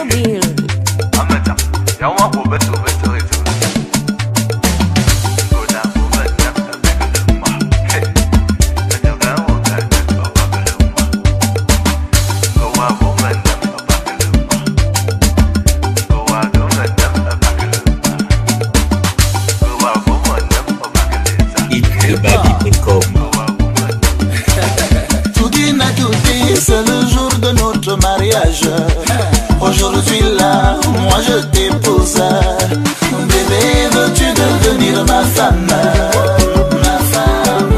mobile. C'est le jour de notre mariage. Aujourd'hui là, moi je t'épouse. Bébé, veux-tu devenir ma femme? Ma femme.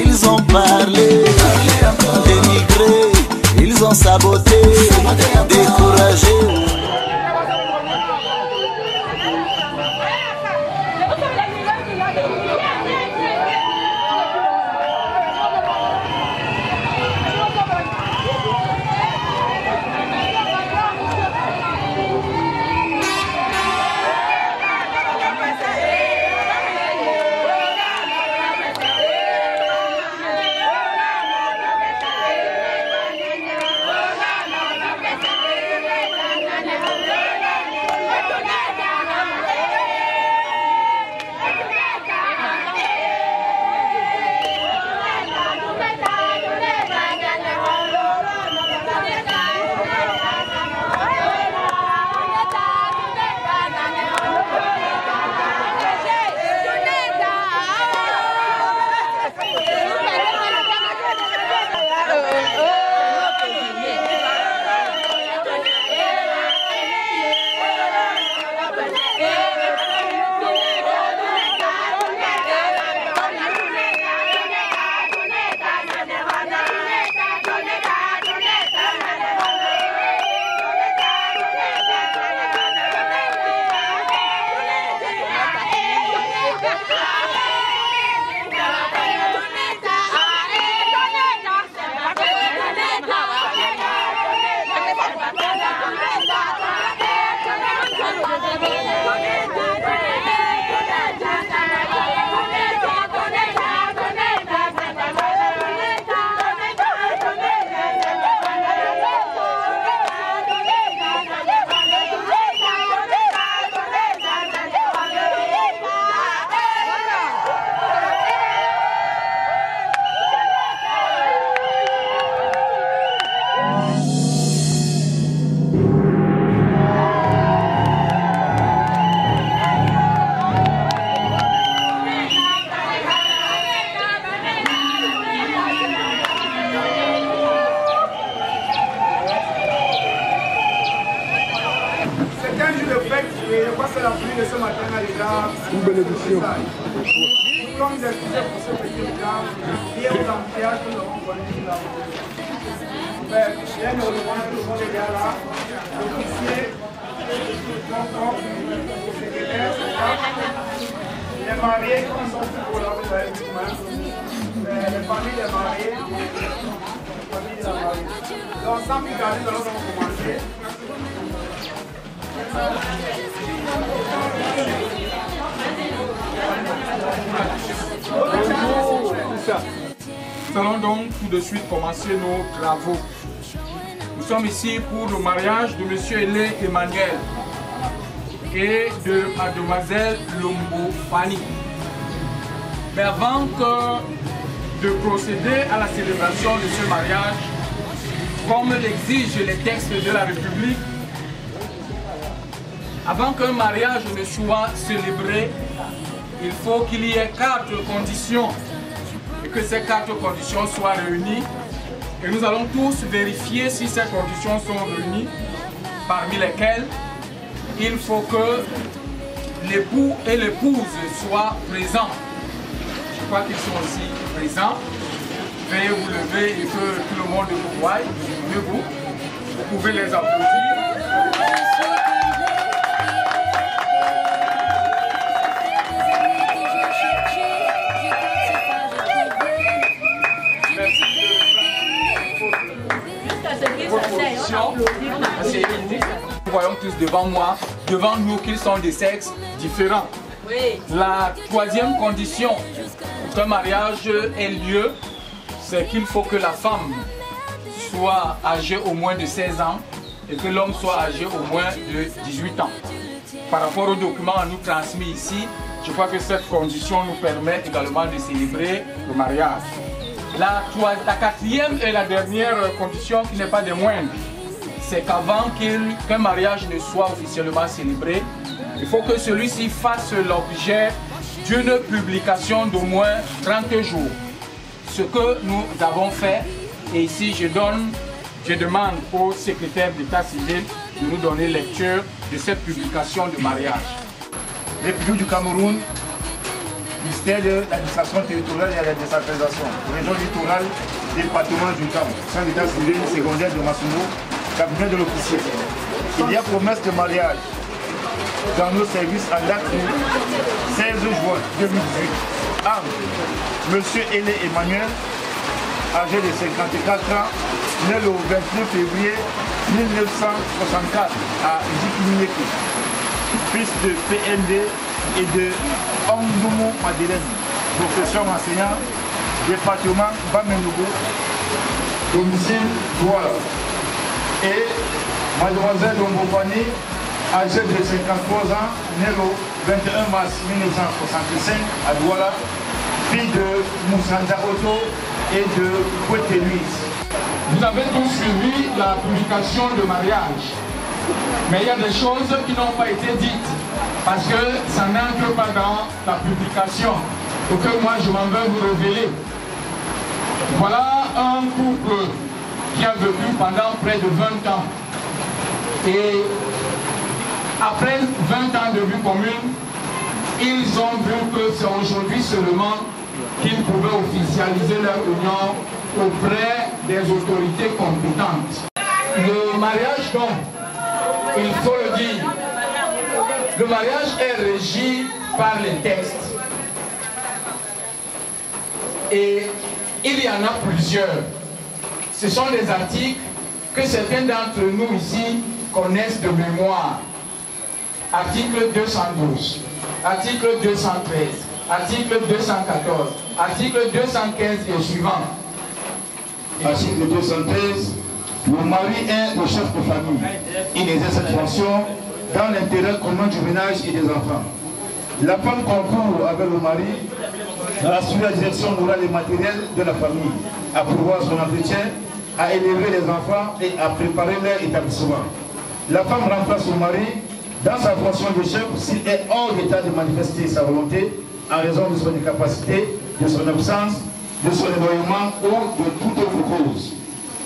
Ils ont parlé, dénigré, ils ont saboté, découragé. Une bénédiction. Comme je disais pour ce petit temps, lié aux embouteillages que nous avons connus là. Bien au loin, tout le monde est là. L'officier, mon propre, le secrétaire, les mariés qui sont pour là, vous avez vu les familles des mariés, les familles des mariés. Donc, sans plus tarder, nous allons commencer. Nous allons donc tout de suite commencer nos travaux. Nous sommes ici pour le mariage de M. Hélène Emmanuel et de Mademoiselle Lombo Fanny. Mais avant de procéder à la célébration de ce mariage, comme l'exigent les textes de la République, avant qu'un mariage ne soit célébré, il faut qu'il y ait 4 conditions et que ces 4 conditions soient réunies. Et nous allons tous vérifier si ces conditions sont réunies, parmi lesquelles il faut que l'époux et l'épouse soient présents. Je crois qu'ils sont aussi présents. Veuillez vous lever et que tout le monde vous voie. Vous pouvez les applaudir. Nous voyons tous devant moi, devant nous, qu'ils sont des sexes différents. Oui. La 3e condition pour qu'un mariage ait lieu, c'est qu'il faut que la femme soit âgée au moins de 16 ans et que l'homme soit âgé au moins de 18 ans. Par rapport aux documents à nous transmis ici, je crois que cette condition nous permet également de célébrer le mariage. La quatrième et la dernière condition, qui n'est pas des moindres, c'est qu'avant qu'un mariage ne soit officiellement célébré, il faut que celui-ci fasse l'objet d'une publication d'au moins 30 jours. Ce que nous avons fait, et ici je demande au secrétaire d'État civil de nous donner lecture de cette publication de mariage. République du Cameroun, ministère de l'administration territoriale et de la décentralisation, région littorale, département du Cameroun, centre d'état civil secondaire de Massoumou, cabinet de l'officier. Il y a promesse de mariage dans nos services en date du 16 juin 2018 entre M. Ailé Emmanuel, âgé de 54 ans, né le 29 février 1964 à Djikimineke, fils de PND et de Ondoumou Madeleine, profession enseignant, département Bamenougou, domicile Douala. Et mademoiselle Lombopani, âgée de 53 ans, née le 21 mars 1965 à Douala, fille de Moussanda Otto et de Kouete Louise. Vous avez tous suivi la publication de mariage, mais il y a des choses qui n'ont pas été dites parce que ça n'entre pas dans la publication et que moi je m'en vais vous révéler. Voilà un couple qui a vécu pendant près de 20 ans et après 20 ans de vie commune, ils ont vu que c'est aujourd'hui seulement qu'ils pouvaient officialiser leur union auprès des autorités compétentes. Le mariage, donc, il faut le dire, le mariage est régi par les textes. Et il y en a plusieurs. Ce sont des articles que certains d'entre nous ici connaissent de mémoire. Article 212, article 213, article 214, article 215 et suivant. Article 213, le mari est le chef de famille. Il exerce cette fonction dans l'intérêt commun du ménage et des enfants. La femme concourt avec le mari à assurer la direction morale et matérielle de la famille, à pourvoir son entretien, à élever les enfants et à préparer leur établissement. La femme remplace son mari dans sa fonction de chef s'il est hors d'état de manifester sa volonté en raison de son incapacité, de son absence, de son éloignement ou de toute autre cause.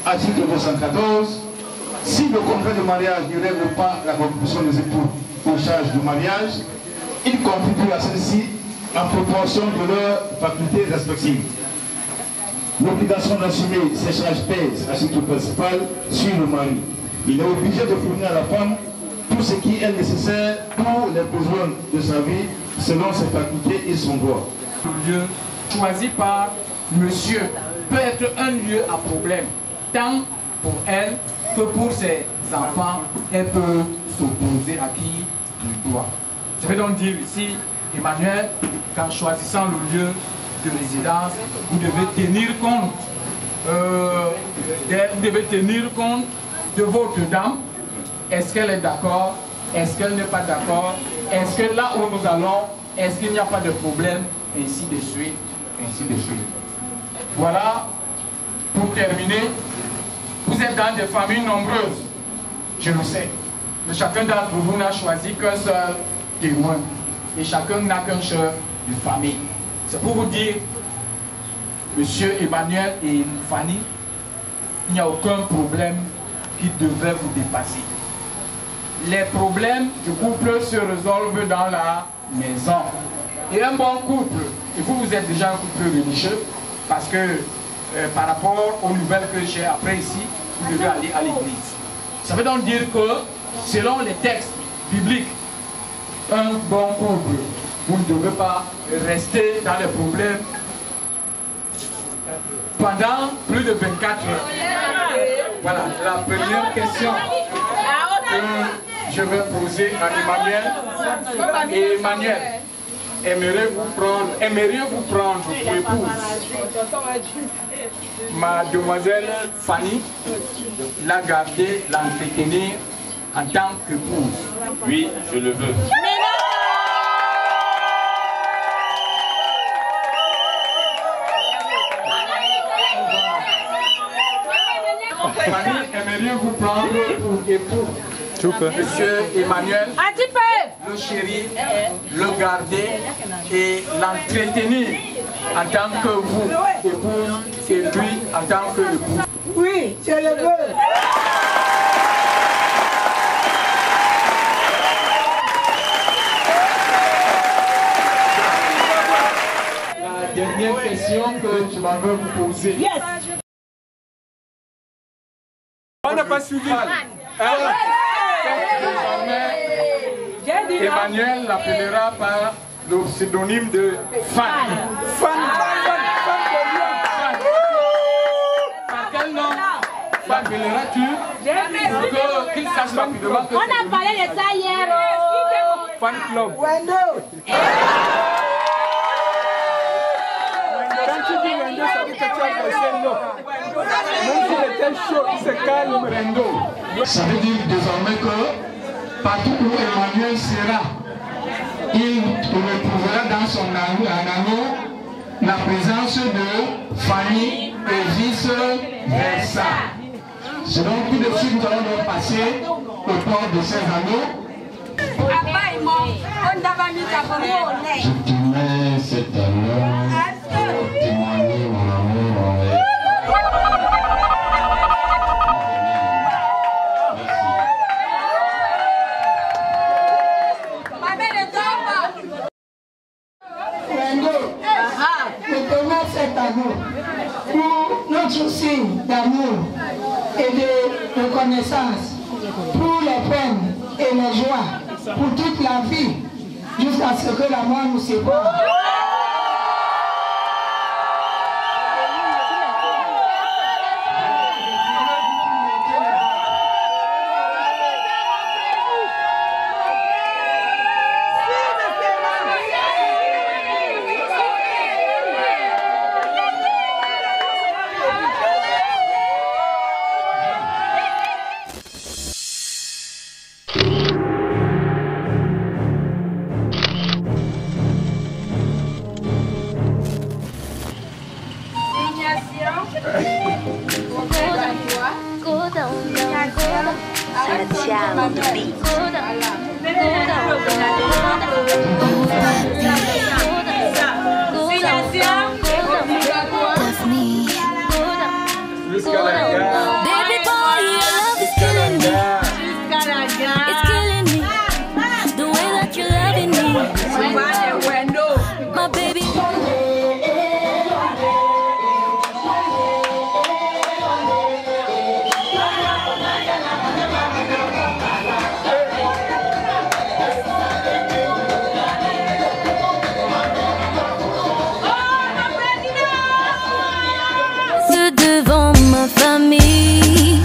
Article 214. Si le contrat de mariage ne règle pas la contribution des époux aux charges du mariage, ils contribuent à celle-ci en proportion de leurs facultés respectives. L'obligation d'assumer ces charges pèse à titre principal sur le mari. Il est obligé de fournir à la femme tout ce qui est nécessaire pour les besoins de sa vie selon ses facultés et son droit. Le lieu choisi par monsieur peut être un lieu à problème, tant pour elle que pour ses enfants. Elle peut s'opposer à qui il doit. Je vais donc dire ici, Emmanuel, qu'en choisissant le lieu de résidence, vous devez tenir compte de votre dame. Est-ce qu'elle est d'accord? Est-ce qu'elle n'est pas d'accord? Est-ce que là où nous allons, est-ce qu'il n'y a pas de problème? Ainsi de suite, ainsi de suite. Voilà, pour terminer, vous êtes dans des familles nombreuses, je le sais. Mais chacun d'entre vous n'a choisi qu'un seul témoin. Et chacun n'a qu'un chef de famille. C'est pour vous dire, monsieur Emmanuel et Fanny, il n'y a aucun problème qui devrait vous dépasser. Les problèmes du couple se résolvent dans la maison. Et un bon couple, et vous êtes déjà un couple religieux, parce que par rapport aux nouvelles que j'ai après ici, vous devez aller à l'église. Ça veut donc dire que, selon les textes bibliques, un bon couple, vous ne devez pas rester dans les problèmes pendant plus de 24 heures. Voilà, la première question que je vais poser à Emmanuel. Et Emmanuel, aimeriez-vous prendre pour épouse mademoiselle Fanny la garder, l'entretenir en tant qu'épouse. Oui, je le veux. Fanny aimerait vous prendre pour époux. Monsieur Emmanuel, le chéri, le garder et l'entretenir en tant que vous, épouse, et lui en tant que époux. Oui, je le veux. La dernière question que je m'avais vous poser. Yes. On n'a pas suivi. Désormais, Emmanuel l'appellera par le pseudonyme de Fan. Par quel nom l'appelleras-tu pour qu'il sache rapidement que on a parlé de ça hier. Fan Club. Wendo. Quand tu dis Wendo, ça veut dire que tu as baissé l'eau. Même s'il était chaud, il se calme. Wendo. Ça veut dire désormais que partout où Emmanuel sera, il retrouvera dans son anneau la présence de Fanny et vice-versa. C'est donc tout de suite nous allons donc passer au port de ces anneaux. Je te mets cet anneau pour témoigner mon amour envers. Pour notre signe d'amour et de reconnaissance, pour les peines et les joies, pour toute la vie, jusqu'à ce que la mort nous sépare. Devant ma famille,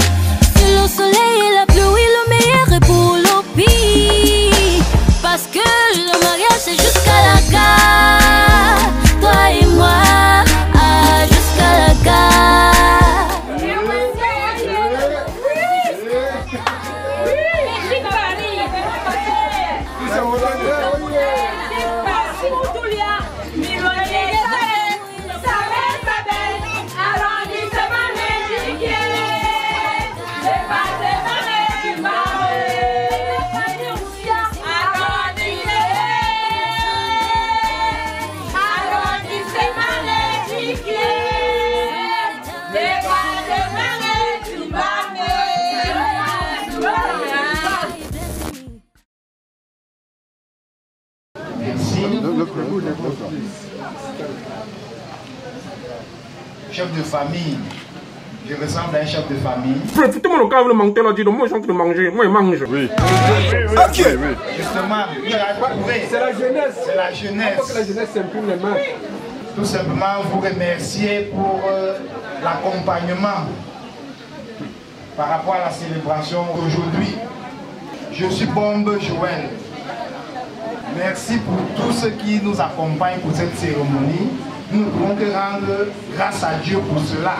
le soleil et la pluie, le meilleur est pour le pire. Parce que le mariage c'est jusqu'à la gare, toi et moi, jusqu'à la gare. Chef de famille, je ressemble à un chef de famille. Profitez-moi le cas, vous le mangez là, dis-donc, moi j'ai envie de manger, moi je mange. Oui. Ok. Justement, C'est la jeunesse. C'est la jeunesse. Il faut que la jeunesse s'imprime les mains. Tout simplement vous remercier pour l'accompagnement par rapport à la célébration aujourd'hui. Je suis Bombe Joël. Merci pour tous ceux qui nous accompagnent pour cette cérémonie. nous ne pouvons que rendre grâce à Dieu pour cela.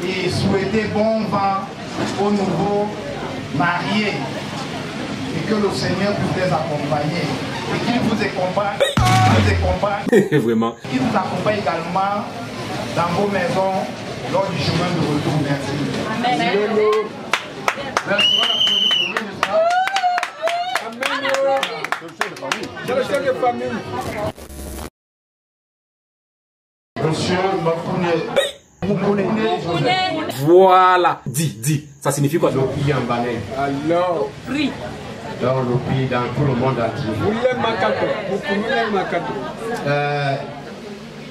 Et souhaiter bon vent aux nouveaux mariés. Et que le Seigneur puisse les accompagner. Et qu'il vous accompagne. Vraiment. Qu'il vous accompagne également dans vos maisons lors du chemin de retour. Merci. Amen. Merci. C'est le chef de famille. Monsieur Mokouné. Voilà. Dis. Ça signifie quoi? Le pays en balai. Alors, Dans le pays, dans tout le monde entier.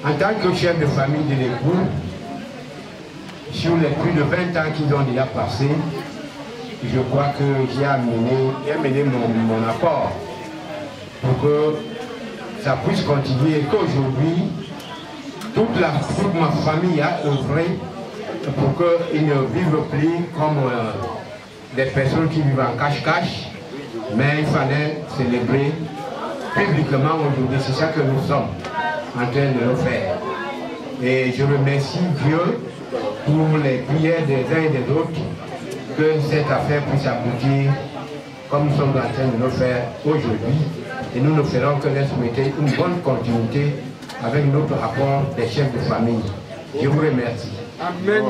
En tant que chef de famille de l'époux, sur les plus de 20 ans qu'ils ont déjà passé, je crois que j'ai amené mon apport pour que ça puisse continuer et qu'aujourd'hui, toute ma famille a œuvré pour qu'ils ne vivent plus comme des personnes qui vivent en cache-cache, mais il fallait célébrer publiquement aujourd'hui. C'est ça que nous sommes en train de le faire. Et je remercie Dieu pour les prières des uns et des autres, que cette affaire puisse aboutir comme nous sommes en train de le faire aujourd'hui. Et nous ne ferons que les souhaiter une bonne continuité avec notre rapport des chefs de famille. Je vous remercie. Amen.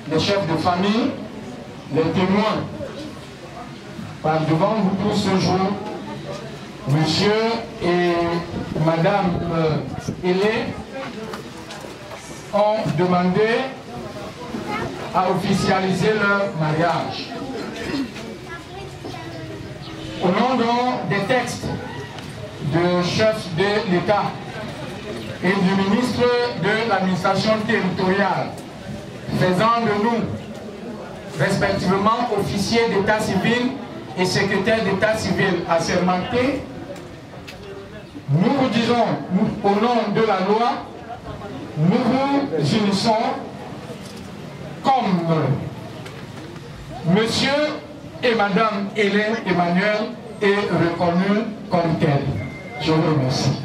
Les chefs de famille, les témoins, par devant vous tous ce jour, monsieur et madame Hélé ont demandé à officialiser leur mariage. Au nom des textes du chef de l'État et du ministre de l'administration territoriale, faisant de nous, respectivement, officiers d'état civil et secrétaires d'état civil assermentés, nous vous disons, au nom de la loi, nous vous unissons comme monsieur et madame Hélène Emmanuel est reconnu comme tel. Je vous remercie.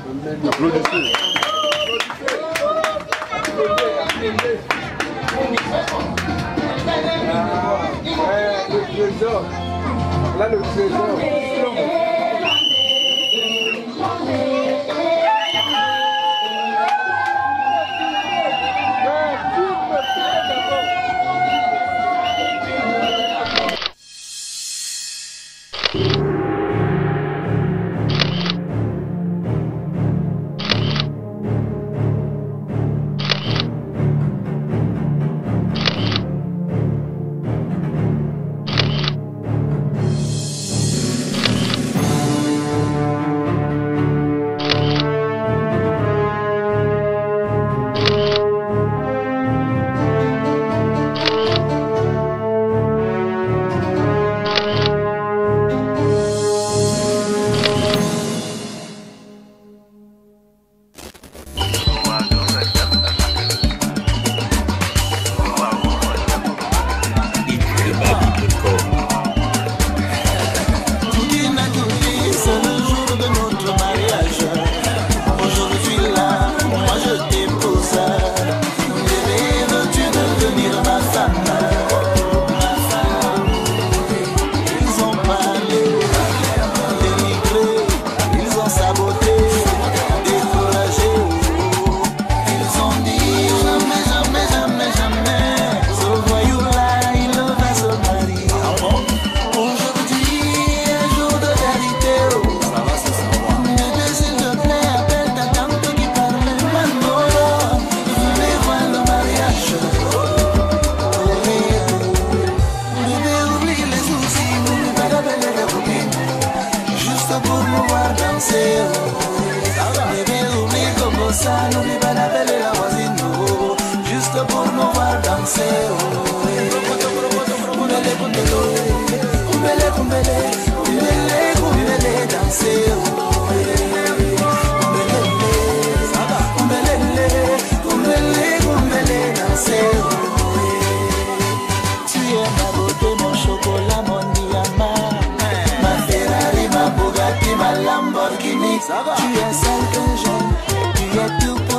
Le trésor. Là, le trésor. Lamborghini. Tu es celle que j'aime, tu es tout